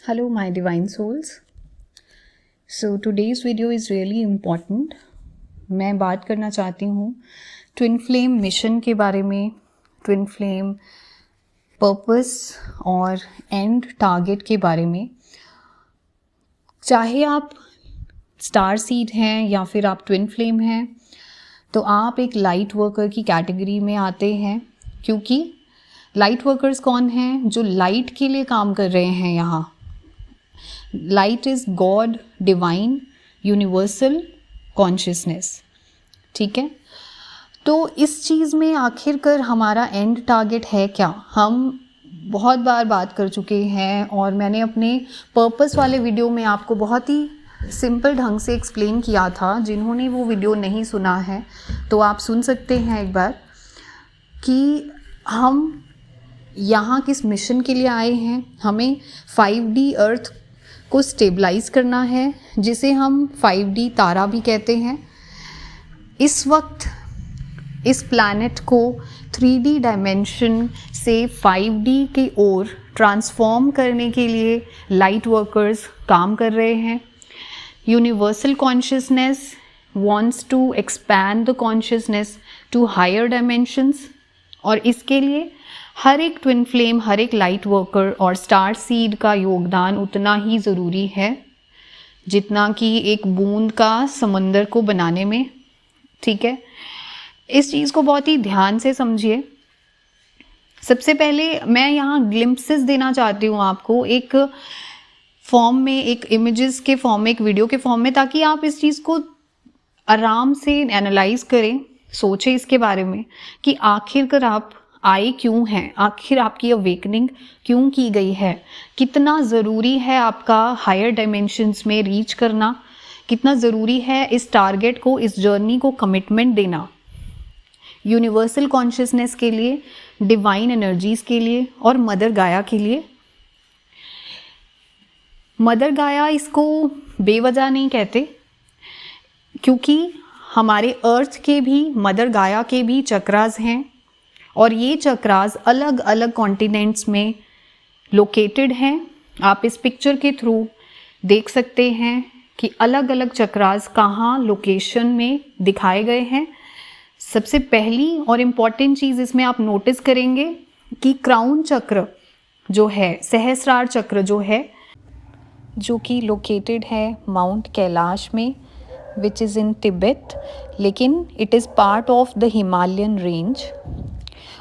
Hello, my divine souls. So today's video is really important. मैं बात करना चाहती हूँ ट्विन फ्लेम मिशन के बारे में, ट्विन फ्लेम पर्पस और एंड टारगेट के बारे में। चाहे आप स्टार सीड हैं या फिर आप ट्विन फ्लेम हैं, तो आप एक लाइट वर्कर की कैटेगरी में आते हैं, क्योंकि लाइट वर्कर्स कौन हैं? जो लाइट के लिए काम कर रहे हैं। यहाँ light is God, divine, universal consciousness. ठीक है, तो इस चीज़ में आखिरकार हमारा एंड टारगेट है क्या? हम बहुत बार बात कर चुके हैं और मैंने अपने पर्पस वाले वीडियो में आपको बहुत ही सिंपल ढंग से एक्सप्लेन किया था। जिन्होंने वो वीडियो नहीं सुना है तो आप सुन सकते हैं एक बार, कि हम यहाँ किस मिशन के लिए आए हैं। हमें 5D अर्थ को स्टेबलाइज करना है, जिसे हम 5D तारा भी कहते हैं। इस वक्त इस प्लैनेट को 3D डायमेंशन से 5D की ओर ट्रांसफॉर्म करने के लिए लाइट वर्कर्स काम कर रहे हैं। Universal consciousness wants to expand the consciousness to higher dimensions, और इसके लिए हर एक ट्विन फ्लेम, हर एक लाइट वर्कर और स्टार सीड का योगदान उतना ही ज़रूरी है जितना कि एक बूंद का समंदर को बनाने में। ठीक है, इस चीज़ को बहुत ही ध्यान से समझिए। सबसे पहले मैं यहाँ ग्लिम्पसेस देना चाहती हूँ आपको, एक फॉर्म में, एक इमेजेस के फॉर्म में, एक वीडियो के फॉर्म में, ताकि आप इस चीज़ को आराम से एनालाइज करें, सोचें इसके बारे में कि आखिरकार आप आए क्यों हैं, आखिर आपकी अवेकनिंग क्यों की गई है, कितना ज़रूरी है आपका हायर डायमेंशंस में रीच करना, कितना ज़रूरी है इस टारगेट को, इस जर्नी को कमिटमेंट देना, यूनिवर्सल कॉन्शियसनेस के लिए, डिवाइन एनर्जीज़ के लिए और मदर गाया के लिए। मदर गाया इसको बेवजह नहीं कहते, क्योंकि हमारे अर्थ के भी, मदर गाया के भी चक्रास हैं, और ये चक्रास अलग अलग कॉन्टिनेंट्स में लोकेटेड हैं। आप इस पिक्चर के थ्रू देख सकते हैं कि अलग अलग चक्रास कहाँ लोकेशन में दिखाए गए हैं। सबसे पहली और इम्पॉर्टेंट चीज़ इसमें आप नोटिस करेंगे कि क्राउन चक्र जो है, सहस्रार चक्र जो है, जो कि लोकेटेड है माउंट कैलाश में, विच इज़ इन तिब्बत, लेकिन it is part of the Himalayan range.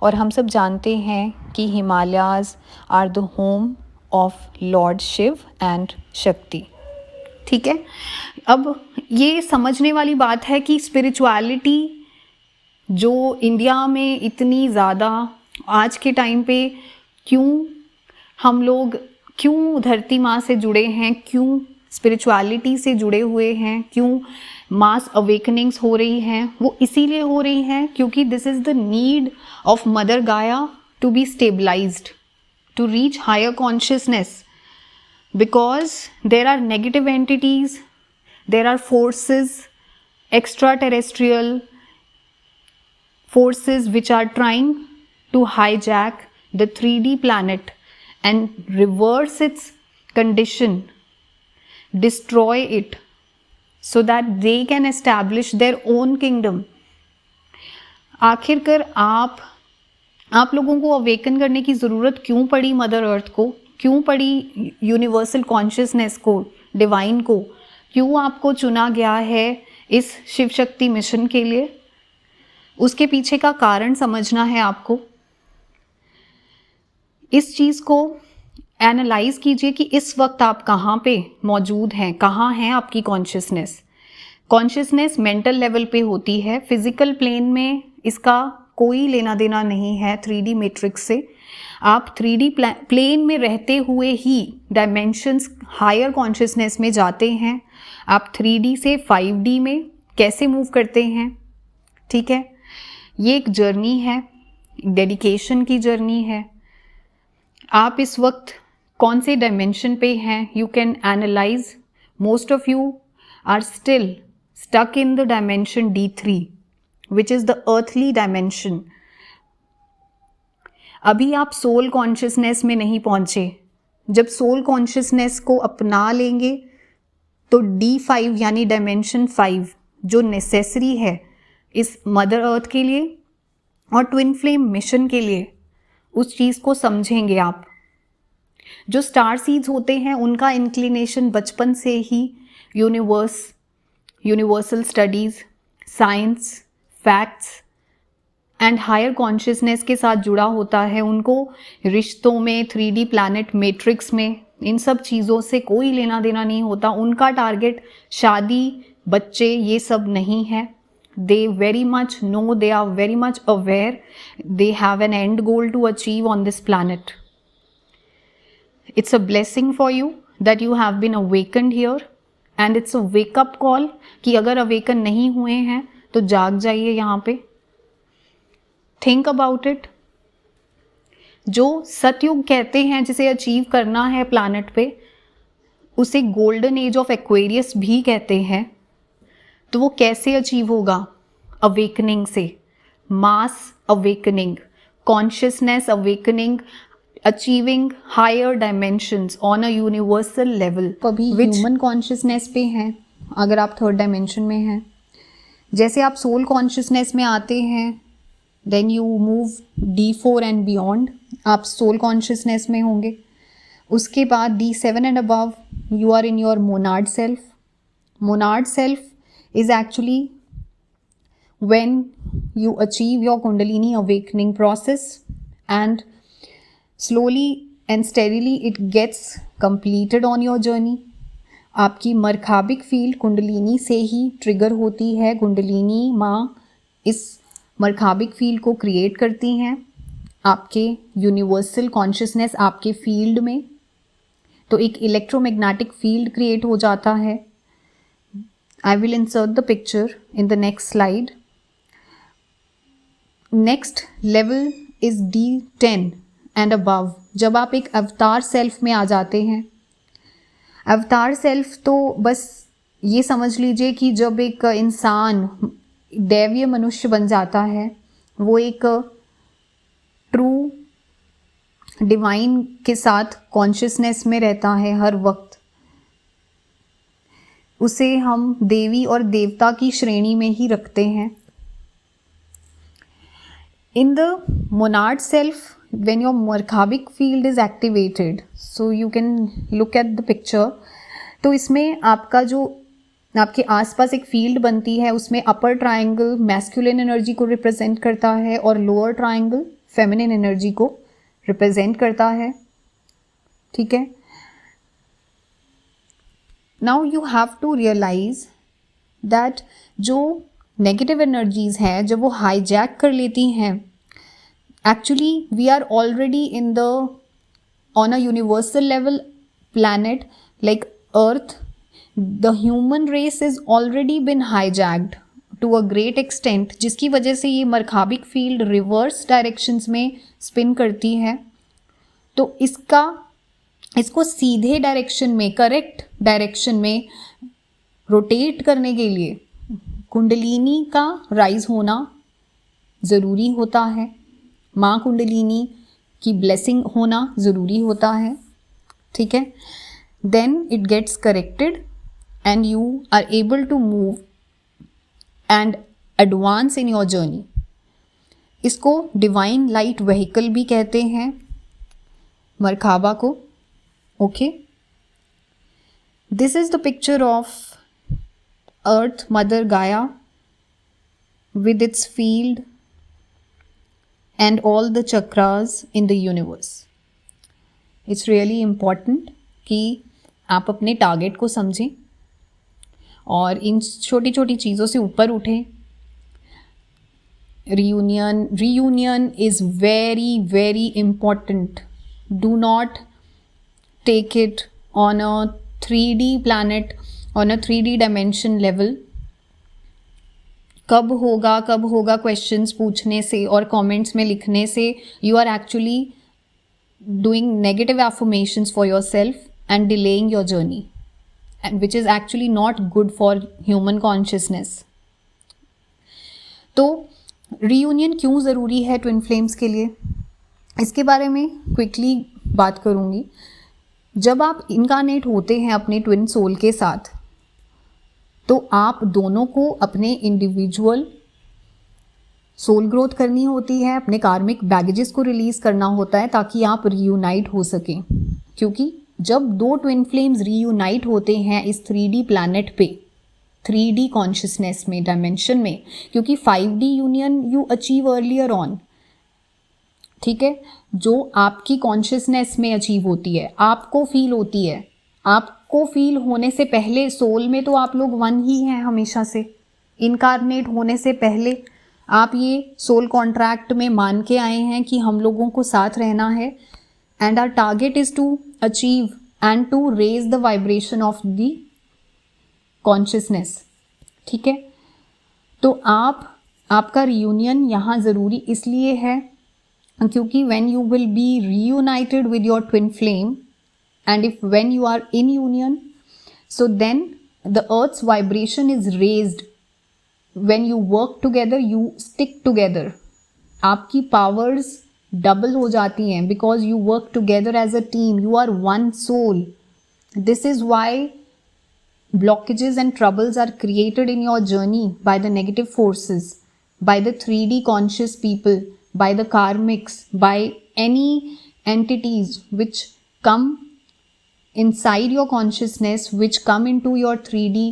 और हम सब जानते हैं कि Himalayas are the home of lord Shiva and Shakti. ठीक है, अब ये समझने वाली बात है कि स्पिरिचुअलिटी जो इंडिया में इतनी ज़्यादा आज के टाइम पे, क्यों हम लोग, क्यों धरती माँ से जुड़े हैं, क्यों स्पिरिचुअलिटी से जुड़े हुए हैं, क्यों मास अवेकनिंग्स हो रही हैं, वो इसीलिए हो रही हैं क्योंकि this is the need of mother Gaia to be stabilised, to reach higher consciousness, because there are negative entities, there are forces, extraterrestrial forces which are trying to hijack the 3D planet and reverse its condition, destroy it, so that they can establish their own kingdom. आखिरकार आप लोगों को awaken करने की ज़रूरत क्यों पड़ी mother earth को, क्यों पड़ी यूनिवर्सल कॉन्शियसनेस को, डिवाइन को, क्यों आपको चुना गया है इस शिव शक्ति मिशन के लिए? उसके पीछे का कारण समझना है आपको। इस चीज़ को एनालाइज कीजिए कि इस वक्त आप कहाँ पे मौजूद हैं, कहाँ हैं आपकी कॉन्शियसनेस। कॉन्शियसनेस मेंटल लेवल पे होती है, फिजिकल प्लेन में इसका कोई लेना देना नहीं है 3D मैट्रिक्स से। आप 3D प्लेन में रहते हुए ही डायमेंशंस, हायर कॉन्शियसनेस में जाते हैं। आप 3D से 5D में कैसे मूव करते हैं? ठीक है, ये एक जर्नी है, डेडिकेशन की जर्नी है। आप इस वक्त कौन से डायमेंशन पे हैं? You can analyse. Most of you are still stuck in the dimension D3, which is the earthly dimension. अभी आप सोल कॉन्शियसनेस में नहीं पहुंचे, जब सोल कॉन्शियसनेस को अपना लेंगे तो D5 यानी डायमेंशन 5 जो नेसेसरी है इस मदर अर्थ के लिए और ट्विन फ्लेम मिशन के लिए, उस चीज़ को समझेंगे आप। जो स्टार सीड्स होते हैं उनका इंक्लिनेशन बचपन से ही universal studies, science, facts and higher consciousness के साथ जुड़ा होता है। उनको रिश्तों में, 3D प्लैनेट मैट्रिक्स में, इन सब चीज़ों से कोई लेना देना नहीं होता। उनका टारगेट शादी, बच्चे, ये सब नहीं है। They very much know, they are very much aware, they have an end goal to achieve on this planet. It's a blessing for you that you have been awakened here and it's a wake up call कि अगर awaken नहीं हुए हैं तो जाग जाइए यहाँ पे। Think about it. जो सतयुग कहते हैं जिसे अचीव करना है प्लानट पे, उसे गोल्डन एज ऑफ एक्वेरियस भी कहते हैं। तो वो कैसे अचीव होगा? अवेकनिंग से, mass awakening, consciousness awakening, achieving higher dimensions on a universal level. अभी ह्यूमन कॉन्शियसनेस पे हैं, अगर आप थर्ड डायमेंशन में हैं। जैसे आप सोल कॉन्शियसनेस में आते हैं, then you move D4 and beyond, आप सोल कॉन्शियसनेस में होंगे। उसके बाद D7 and above you are in your monad self. Monad self is actually when you achieve your Kundalini awakening process and slowly and steadily it gets completed on your journey. आपकी मरखाबिक field kundalini से ही trigger होती है। कुंडलिनी माँ इस मरखाबिक field को create करती हैं आपके यूनिवर्सल कॉन्शियसनेस आपके फील्ड में। तो एक इलेक्ट्रोमैग्नेटिक फील्ड क्रिएट हो जाता है। I will insert the picture in the next slide. Next level is D10 and above. जब आप एक अवतार सेल्फ में आ जाते हैं, अवतार सेल्फ तो बस ये समझ लीजिए कि जब एक इंसान दैवीय मनुष्य बन जाता है, वो एक ट्रू डिवाइन के साथ कॉन्शियसनेस में रहता है हर वक्त। उसे हम देवी और देवता की श्रेणी में ही रखते हैं। In the Monod self, when your Merkabik field is activated, so you can look at the picture, तो इसमें आपका जो आपके आसपास एक फील्ड बनती है, उसमें अपर ट्राइंगल मैस्कुलिन एनर्जी को रिप्रेजेंट करता है और लोअर ट्राइंगल फेमिनिन एनर्जी को रिप्रेजेंट करता है। ठीक है। Now you have to realise that जो नेगेटिव एनर्जीज हैं जब वो हाईजैक कर लेती हैं, actually we are already in the on a universal level planet like earth, the human race is already been hijacked to a great extent, जिसकी वजह से ये मरखाबिक फील्ड रिवर्स डायरेक्शंस में स्पिन करती है। तो इसको सीधे डायरेक्शन में, करेक्ट डायरेक्शन में रोटेट करने के लिए कुंडलिनी का राइज होना ज़रूरी होता है। माँ कुंडलिनी की ब्लेसिंग होना ज़रूरी होता है। ठीक है। Then it gets corrected and you are able to move and advance in your journey. इसको डिवाइन लाइट व्हीकल भी कहते हैं, मरखाबा को। Okay, this is the picture of Earth Mother Gaia with its field and all the chakras in the universe. It's really important कि आप अपने target को समझें और इन छोटी छोटी चीज़ों से ऊपर उठें। Reunion is very, very important. Do not take it on a 3D planet, on a 3D dimension level. कब होगा क्वेश्चंस पूछने से और कमेंट्स में लिखने से you are actually doing negative affirmations for yourself and delaying your journey, and which is actually not good for human consciousness. तो reunion क्यों ज़रूरी है ट्विन फ्लेम्स के लिए, इसके बारे में क्विकली बात करूँगी। जब आप इनकारनेट होते हैं अपने ट्विन सोल के साथ, तो आप दोनों को अपने इंडिविजुअल सोल ग्रोथ करनी होती है, अपने कार्मिक बैगेजेस को रिलीज़ करना होता है ताकि आप रीयूनाइट हो सकें। क्योंकि जब दो ट्विन फ्लेम्स रीयूनाइट होते हैं इस 3D प्लैनेट पे, 3D कॉन्शियसनेस में, डायमेंशन में, क्योंकि 5D union you achieve earlier on, ठीक है, जो आपकी कॉन्शियसनेस में अचीव होती है, आपको फील होती है, आपको फील होने से पहले सोल में तो आप लोग वन ही हैं हमेशा से। इनकारनेट होने से पहले आप ये सोल कॉन्ट्रैक्ट में मान के आए हैं कि हम लोगों को साथ रहना है, and our target is to achieve and to raise the vibration of the consciousness, ठीक है। तो आपका रियूनियन यहाँ ज़रूरी इसलिए है क्योंकि when you will be reunited with your twin flame, and if when you are in union, so then the earth's vibration is raised. When you work together, you stick together. आपकी powers double हो जाती हैं because you work together as a team. You are one soul. This is why blockages and troubles are created in your journey by the negative forces, by the 3D conscious people, by the karmics, by any entities which come inside your consciousness, which come into your 3D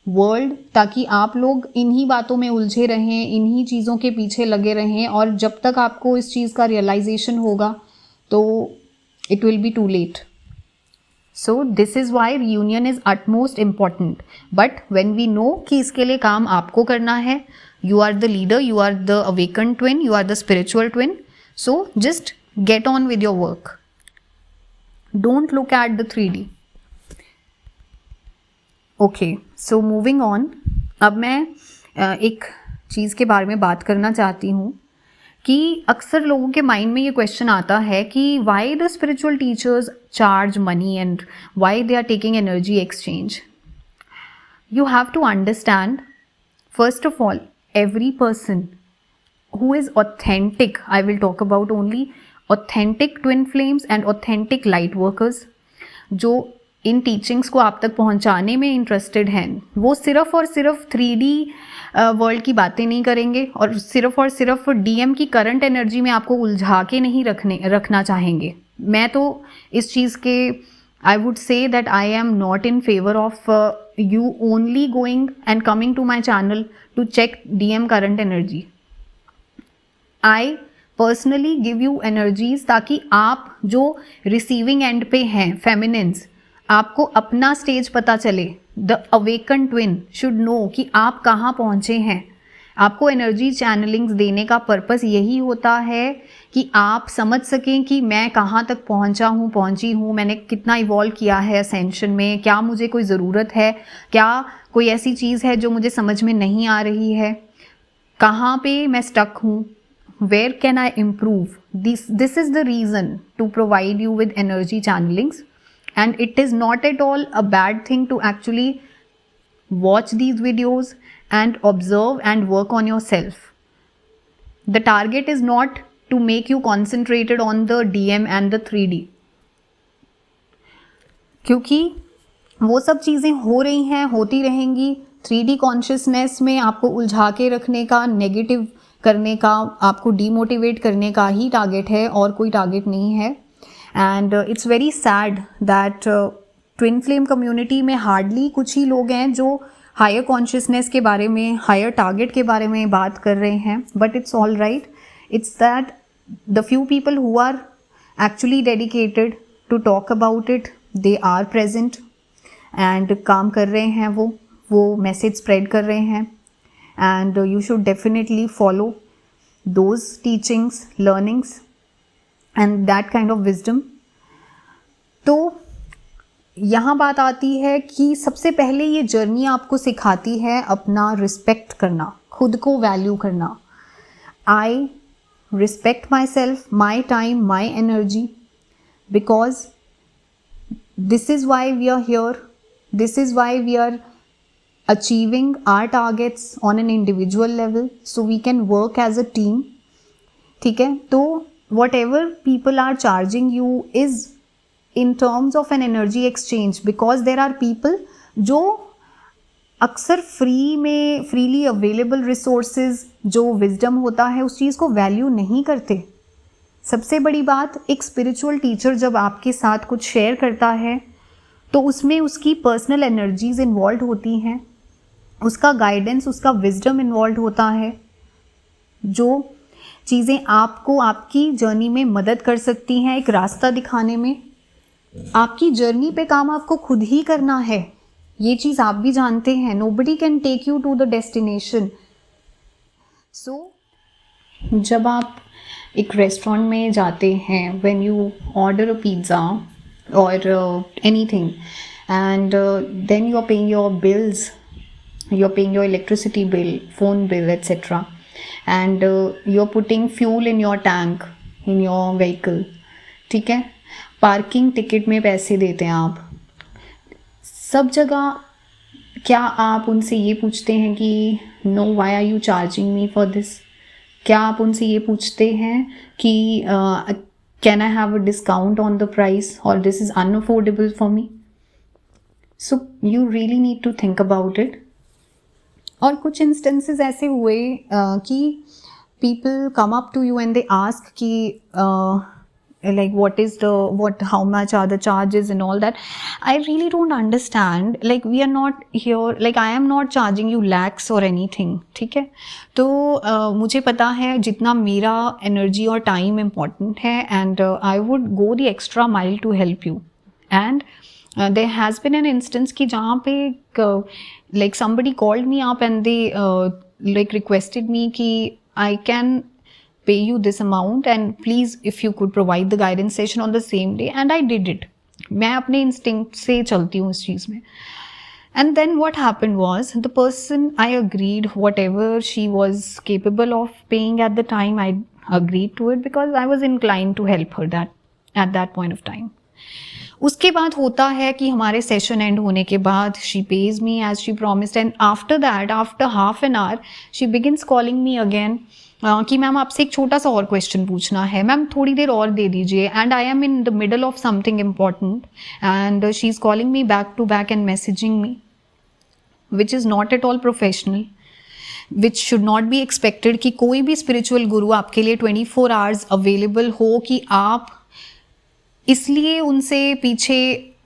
world, ताकि आप लोग इन्हीं बातों में उलझे रहें, इन्हीं चीज़ों के पीछे लगे रहें, और जब तक आपको इस चीज़ का रियलाइजेशन होगा तो it will be too late. So this is why reunion is utmost important. But when we know कि इसके लिए काम आपको करना है, you are the leader, you are the awakened twin, you are the spiritual twin, so just get on with your work. Don't look at the 3D. Okay, so moving on. अब मैं एक चीज़ के बारे में बात करना चाहती हूँ कि अक्सर लोगों के माइंड में ये क्वेश्चन आता है कि why the spiritual teachers charge money and why they are taking energy exchange. You have to understand, first of all, every person who is authentic, I will talk about only authentic twin flames and authentic light workers, जो इन teachings को आप तक पहुंचाने में interested हैं, वो सिर्फ और सिर्फ 3D वर्ल्ड की बातें नहीं करेंगे और सिर्फ DM की करंट एनर्जी में आपको उलझा के नहीं रखना चाहेंगे. मैं तो इस चीज़ के I would say that I am not in favor of you only going and coming to my channel to check DM current energy. I personally give you energies ताकि आप जो receiving end पे हैं, feminines, आपको अपना stage पता चले. The awakened twin should know कि आप कहाँ पहुँचे हैं. आपको एनर्जी चैनलिंग्स देने का पर्पस यही होता है कि आप समझ सकें कि मैं कहाँ तक पहुँची हूँ, मैंने कितना इवॉल्व किया है असेंशन में, क्या मुझे कोई ज़रूरत है, क्या कोई ऐसी चीज़ है जो मुझे समझ में नहीं आ रही है, कहाँ पे मैं स्टक हूँ, where can I improve. This is the reason to provide you with energy channellings, and it is not at all a bad thing to actually watch these videos and observe and work on yourself. The target is not to make you concentrated on the DM and the 3D, क्योंकि वो सब चीज़ें हो रही हैं, होती रहेंगी. 3D consciousness में आपको उलझा के रखने का, नेगेटिव करने का, आपको डीमोटिवेट करने का ही टारगेट है और कोई टारगेट नहीं है. And it's very sad that twin flame community में हार्डली कुछ ही लोग हैं जो हायर कॉन्शियसनेस के बारे में, हायर टारगेट के बारे में बात कर रहे हैं. But it's all right. It's that the few people who are actually dedicated to talk about it, they are present and काम कर रहे हैं, वो मैसेज स्प्रेड कर रहे हैं. And you should definitely follow those teachings, learnings and that kind of wisdom. तो यहाँ बात आती है कि सबसे पहले ये जर्नी आपको सिखाती है अपना रिस्पेक्ट करना, खुद को वैल्यू करना. I respect myself, my time, my energy, because this is why we are here, this is why we are achieving our targets on an individual level, so we can work as a team. ठीक है. तो whatever people are charging you is in terms of an energy exchange, because there are people जो अक्सर freely available resources जो wisdom होता है उस चीज़ को वैल्यू नहीं करते। सबसे बड़ी बात, एक स्पिरिचुअल टीचर जब आपके साथ कुछ शेयर करता है तो उसमें उसकी पर्सनल एनर्जीज इन्वॉल्व होती हैं, उसका गाइडेंस, उसका विजडम इन्वॉल्व होता है, जो चीज़ें आपको आपकी जर्नी में मदद कर सकती हैं, एक रास्ता दिखाने में। आपकी जर्नी पे काम आपको खुद ही करना है, ये चीज़ आप भी जानते हैं। Nobody can take you to the destination. So जब आप एक रेस्टोरेंट में जाते हैं, when you order a pizza और anything and then you are paying your bills, you are paying your electricity bill, phone bill, etc. and you are putting fuel in your tank in your vehicle, ठीक है, parking ticket में पैसे देते हैं आप, सब जगह क्या आप उनसे ये पूछते हैं कि no why are you charging me for this? क्या आप उनसे ये पूछते हैं कि can I have a discount on the price और this is unaffordable for me? So you really need to think about it. और कुछ इंस्टेंसेस ऐसे हुए कि people come up to you and they ask कि like how much are the charges and all that. I really don't understand, like we are not here, like I am not charging you lakhs or anything, ठीक है। तो मुझे पता है जितना मेरा energy और टाइम इम्पॉर्टेंट है, and I would go the extra mile to help you. And there has been an instance कि जहाँ पे like somebody called me up and they like requested me कि I can pay you this amount and please if you could provide the guidance session on the same day, and I did it। मैं अपने instinct से चलती हूँ इस चीज़ में। And then what happened was, the person, I agreed whatever she was capable of paying at the time, I agreed to it because I was inclined to help her at that point of time। उसके बाद होता है कि हमारे session and होने के बाद she pays me as she promised, and after that, after half an hour, she begins calling me again कि मैम आपसे एक छोटा सा और क्वेश्चन पूछना है, मैम थोड़ी देर और दे दीजिए, and I am in the middle of something important and she is calling me back to back and messaging me, which is not at all professional, which should not be expected कि कोई भी spiritual गुरु आपके लिए 24 hours available हो कि आप इसलिए उनसे पीछे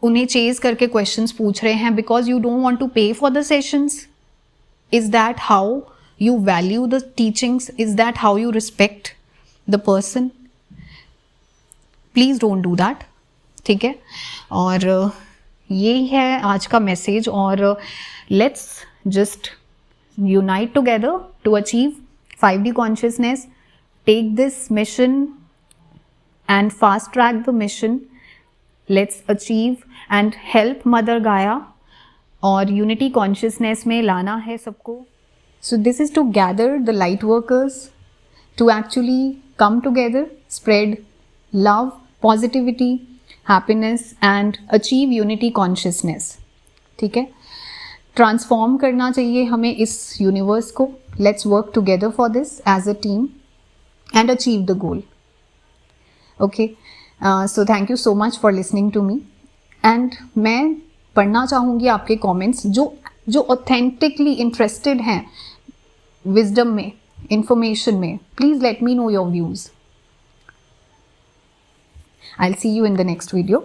उन्हें चेज करके क्वेश्चंस पूछ रहे हैं because you don't want to pay for the sessions. Is that how you value the teachings? Is that how you respect the person? Please don't do that, ठीक है। और यही है आज का मैसेज, और let's just unite together to achieve 5D consciousness, take this mission and fast track the mission. Let's achieve and help Mother Gaia और unity consciousness में लाना है सबको। So this is to gather the light workers to actually come together, spread love, positivity, happiness and achieve unity consciousness, ठीक है। Transform करना चाहिए हमें इस यूनिवर्स को। Let's work together for this as a team and achieve the goal. Okay, so thank you so much for listening to me, and मैं पढ़ना चाहूँगी आपके कमेंट्स जो ऑथेंटिकली इंटरेस्टेड हैं विजडम में, इंफॉर्मेशन में। Please let me know your views. I will see you in the next video.